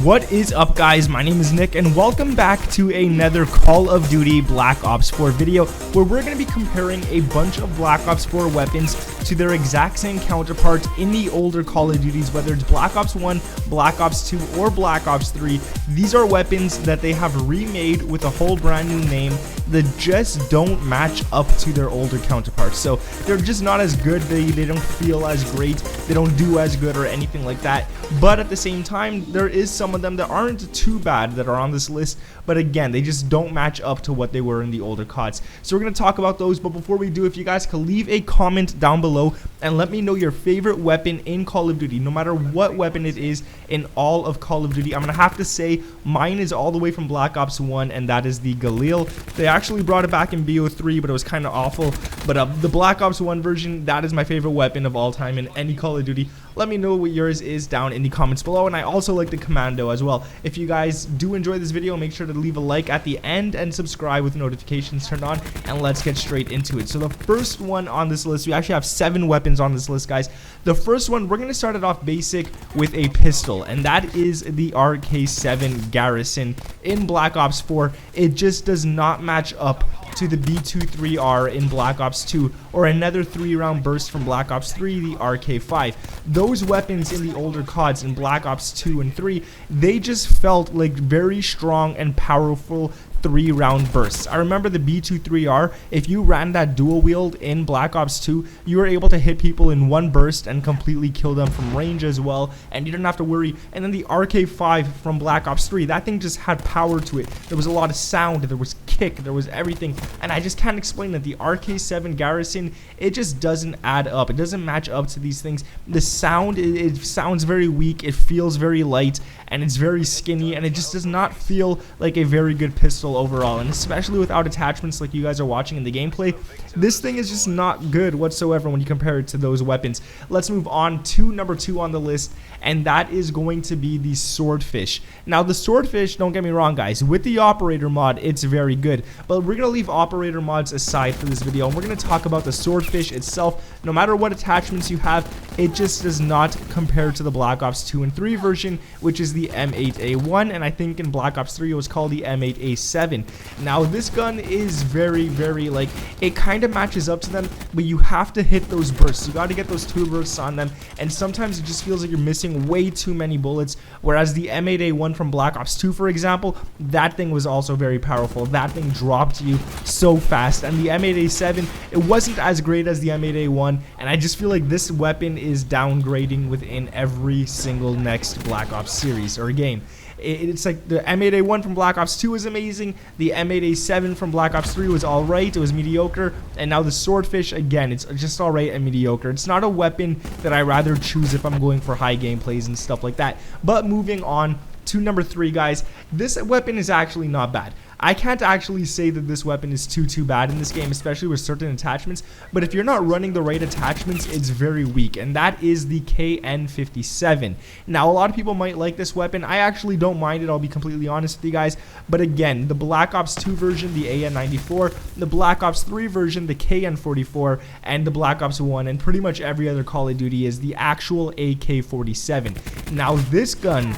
What is up, guys? My name is Nick and welcome back to another Call of Duty Black Ops 4 video where we're going to be comparing a bunch of Black Ops 4 weapons to their exact same counterparts in the older Call of Duties, whether it's Black Ops 1, Black Ops 2, or Black Ops 3. These are weapons that they have remade with a whole brand new name that just don't match up to their older counterparts. So they're just not as good, they don't feel as great, they don't do as good or anything like that. But at the same time, there is some of them that aren't too bad that are on this list, but again, they just don't match up to what they were in the older CODs. So we're going to talk about those, but before we do, if you guys could leave a comment down below and let me know your favorite weapon in Call of Duty, no matter what weapon it is in all of Call of Duty. I'm going to have to say mine is all the way from Black Ops 1, and that is the Galil. They actually brought it back in BO4, but it was kind of awful. But the Black Ops 1 version, that is my favorite weapon of all time in any Call of Duty. Let me know what yours is down in the comments below, and I also like the Commando as well. If you guys do enjoy this video, make sure to leave a like at the end and subscribe with notifications turned on, and let's get straight into it. So the first one on this list, we actually have 7 weapons on this list, guys. The first one, we're going to start it off basic with a pistol, and that is the RK7 Garrison in Black Ops 4. It just does not match up to the B23R in Black Ops 2 or another 3-round burst from Black Ops 3, the RK5. Those weapons in the older CODs in Black Ops 2 and 3, they just felt like very strong and powerful 3-round bursts. I remember the B23R, if you ran that dual wield in Black Ops 2, you were able to hit people in one burst and completely kill them from range as well, and you didn't have to worry. And then the RK5 from Black Ops 3, that thing just had power to it. There was a lot of sound, there was kick, there was everything, and I just can't explain that. The RK7 Garrison, it just doesn't add up. It doesn't match up to these things. The sound, it sounds very weak, it feels very light, and it's very skinny, and it just does not feel like a very good pistol overall. And especially without attachments like you guys are watching in the gameplay, this thing is just not good whatsoever when you compare it to those weapons. Let's move on to number 2 on the list, and that is going to be the Swordfish. Now the Swordfish, don't get me wrong, guys, with the operator mod, it's very good, but we're gonna leave operator mods aside for this video, and we're gonna talk about the Swordfish itself. No matter what attachments you have, it just does not compare to the Black Ops 2 and 3 version, which is the M8A1, and I think in Black Ops 3 it was called the M8A7. Now this gun is very, like, it kind of matches up to them, but you have to hit those bursts. You got to get those 2 bursts on them, and sometimes it just feels like you're missing way too many bullets, whereas the M8A1 from Black Ops 2, for example, that thing was also very powerful. That thing dropped you so fast, and the M8A7, it wasn't as great as the M8A1, and I just feel like this weapon is downgrading within every single next Black Ops series or game. It's like the M8A1 from Black Ops 2 was amazing, the M8A7 from Black Ops 3 was alright, it was mediocre, and now the Swordfish, again, it's just alright and mediocre. It's not a weapon that I rather choose if I'm going for high gameplays and stuff like that. But moving on to number 3, guys, this weapon is actually not bad. I can't actually say that this weapon is too bad in this game, especially with certain attachments, but if you're not running the right attachments, it's very weak, and that is the KN57. Now, a lot of people might like this weapon. I actually don't mind it, I'll be completely honest with you guys, but again, the Black Ops 2 version, the AN94, the Black Ops 3 version, the KN44, and the Black Ops 1, and pretty much every other Call of Duty is the actual AK-47. Now, this gun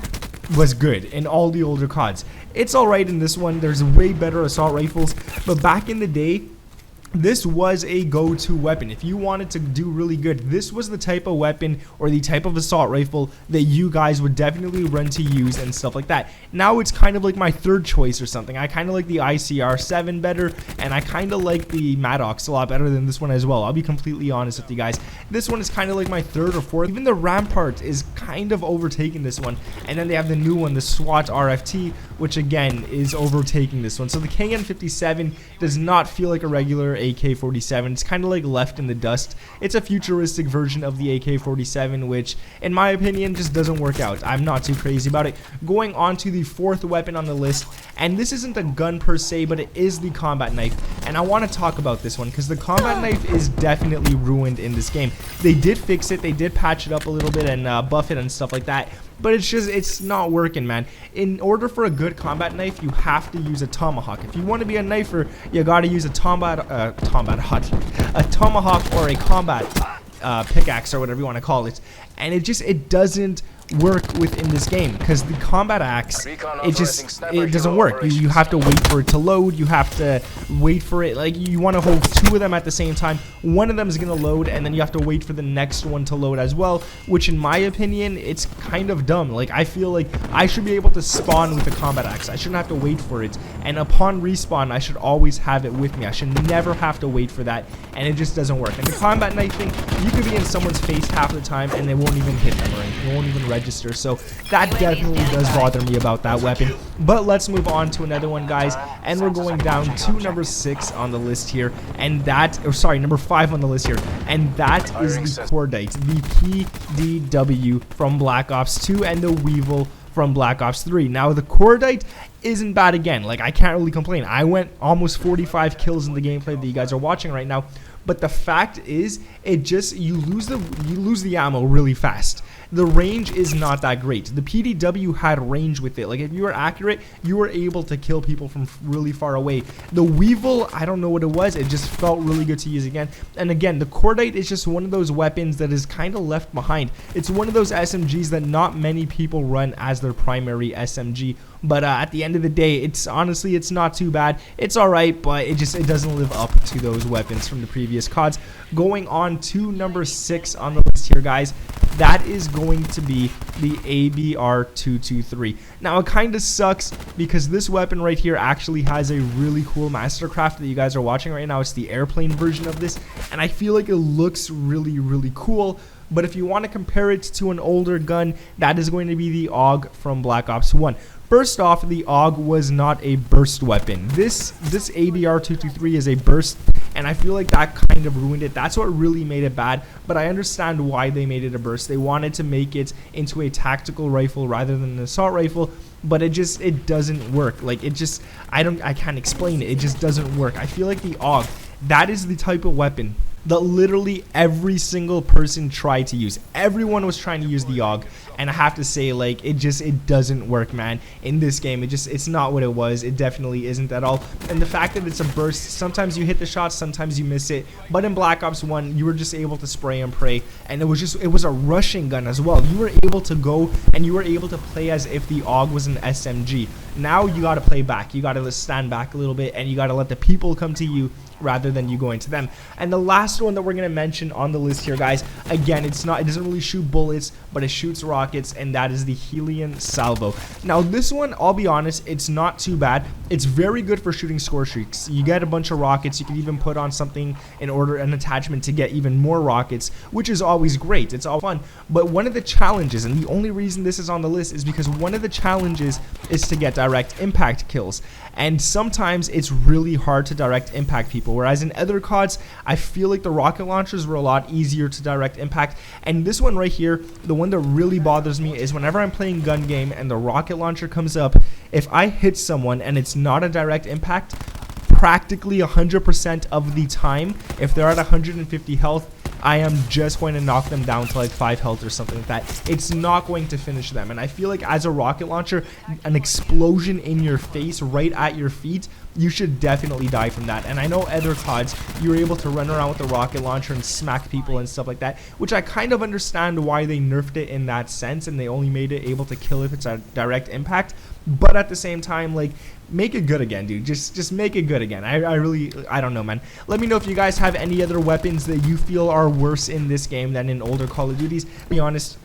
was good in all the older CODs. It's alright in this one. There's way better assault rifles, but back in the day, this was a go-to weapon. If you wanted to do really good, this was the type of weapon or the type of assault rifle that you guys would definitely run to use and stuff like that. Now it's kind of like my 3rd choice or something. I kind of like the ICR7 better, and I kind of like the Maddox a lot better than this one as well. I'll be completely honest with you guys. This one is kind of like my 3rd or 4th. Even the Rampart is kind of overtaking this one, and then they have the new one, the SWAT RFT, which again is overtaking this one. So the KN57 does not feel like a regular AK-47. It's kind of like left in the dust. It's a futuristic version of the AK-47, which in my opinion just doesn't work out. I'm not too crazy about it. Going on to the 4th weapon on the list, and this isn't a gun per se, but it is the combat knife, and I want to talk about this one because the combat knife is definitely ruined in this game. They did fix it, they did patch it up a little bit and buff it and stuff like that, but it's not working, man. In order for a good combat knife, you have to use a tomahawk. If you want to be a knifer, you gotta use a tomahawk or a combat pickaxe or whatever you want to call it, and it doesn't work within this game, because the combat axe, it doesn't work. You have to wait for it to load. You have to wait for it, like you want to hold two of them at the same time. One of them is going to load, and then you have to wait for the next one to load as well, which in my opinion, it's kind of dumb. Like, I feel like I should be able to spawn with the combat axe. I shouldn't have to wait for it, and upon respawn I should always have it with me. I should never have to wait for that, and it just doesn't work. And the combat knife thing, you could be in someone's face half the time and they won't even hit them or anything. It won't even register. So that definitely does bother me about that weapon. But let's move on to another one, guys, and we're going down to number 6 on the list here, and that, or sorry, number 5 on the list here, and that is the Cordite, the PDW from Black Ops 2 and the Weevil from Black Ops 3. Now the Cordite isn't bad again. Like, I can't really complain. I went almost 45 kills in the gameplay that you guys are watching right now. But the fact is, it just, you lose the ammo really fast. The range is not that great. The PDW had range with it. Like, if you were accurate, you were able to kill people from really far away. The Weevil, I don't know what it was. It just felt really good to use again. And again, the Cordite is just one of those weapons that is kind of left behind. It's one of those SMGs that not many people run as their primary SMG. But at the end of the day, it's honestly, it's not too bad. It's alright, but it doesn't live up to those weapons from the previous CODs. Going on to number 6 on the list here, guys, that is going to be the ABR223. Now, it kind of sucks because this weapon right here actually has a really cool mastercraft that you guys are watching right now. It's the airplane version of this, and I feel like it looks really, really cool. But if you want to compare it to an older gun, that is going to be the AUG from Black Ops 1. First off, the AUG was not a burst weapon. This ABR223 is a burst, and I feel like that kind of ruined it. That's what really made it bad, but I understand why they made it a burst. They wanted to make it into a tactical rifle rather than an assault rifle, but it doesn't work. Like, I can't explain it. It just doesn't work. I feel like the AUG, that is the type of weapon that literally every single person tried to use. Everyone was trying to use the AUG, and I have to say, like, it doesn't work, man. In this game, it's not what it was. It definitely isn't at all. And the fact that it's a burst, sometimes you hit the shot, sometimes you miss it. But in Black Ops 1, you were just able to spray and pray, and it was a rushing gun as well. You were able to go and you were able to play as if the AUG was an SMG. Now you got to play back. You got to stand back a little bit, and you got to let the people come to you rather than you going to them. And the last one that we're going to mention on the list here, guys, again, it doesn't really shoot bullets, but it shoots rockets, and that is the Hylian Salvo. Now, this one, I'll be honest, it's not too bad. It's very good for shooting score streaks. You get a bunch of rockets. You can even put on something in order, an attachment to get even more rockets, which is always great. It's all fun. But one of the challenges, and the only reason this is on the list is because one of the challenges is to get direct impact kills. And sometimes it's really hard to direct impact people. Whereas in other CODs, I feel like the rocket launchers were a lot easier to direct impact. And this one right here, the one that really bothers me is whenever I'm playing gun game and the rocket launcher comes up, if I hit someone and it's not a direct impact, practically 100% of the time, if they're at 150 health, I am just going to knock them down to like 5 health or something like that. It's not going to finish them. And I feel like as a rocket launcher, an explosion in your face right at your feet, you should definitely die from that. And I know other CODs, you're able to run around with a rocket launcher and smack people and stuff like that, which I kind of understand why they nerfed it in that sense and they only made it able to kill if it's a direct impact. But at the same time, like, make it good again, dude. Just make it good again. I don't know, man. Let me know if you guys have any other weapons that you feel are worse in this game than in older Call of Duties. To be honest,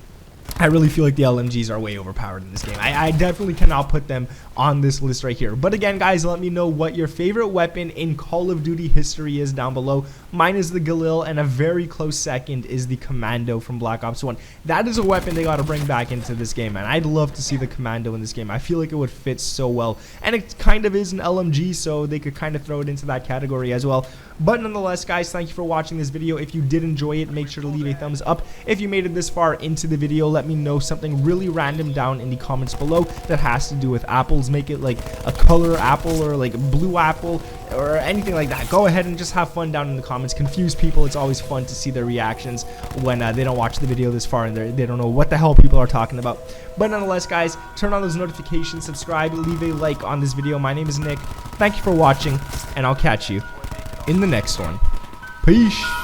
I really feel like the LMGs are way overpowered in this game. I definitely cannot put them on this list right here. But again, guys, let me know what your favorite weapon in Call of Duty history is down below. Mine is the Galil, and a very close second is the Commando from Black Ops 1. That is a weapon they got to bring back into this game, man. I'd love to see the Commando in this game. I feel like it would fit so well. And it kind of is an LMG, so they could kind of throw it into that category as well. But nonetheless, guys, thank you for watching this video. If you did enjoy it, make sure to leave a thumbs up. If you made it this far into the video, let me know something really random down in the comments below that has to do with apples. Make it like a color apple or like a blue apple or anything like that. Go ahead and just have fun down in the comments. Confuse people. It's always fun to see their reactions when they don't watch the video this far and they don't know what the hell people are talking about. But nonetheless, guys, turn on those notifications, subscribe, leave a like on this video. My name is Nick. Thank you for watching, and I'll catch you in the next one. Peace.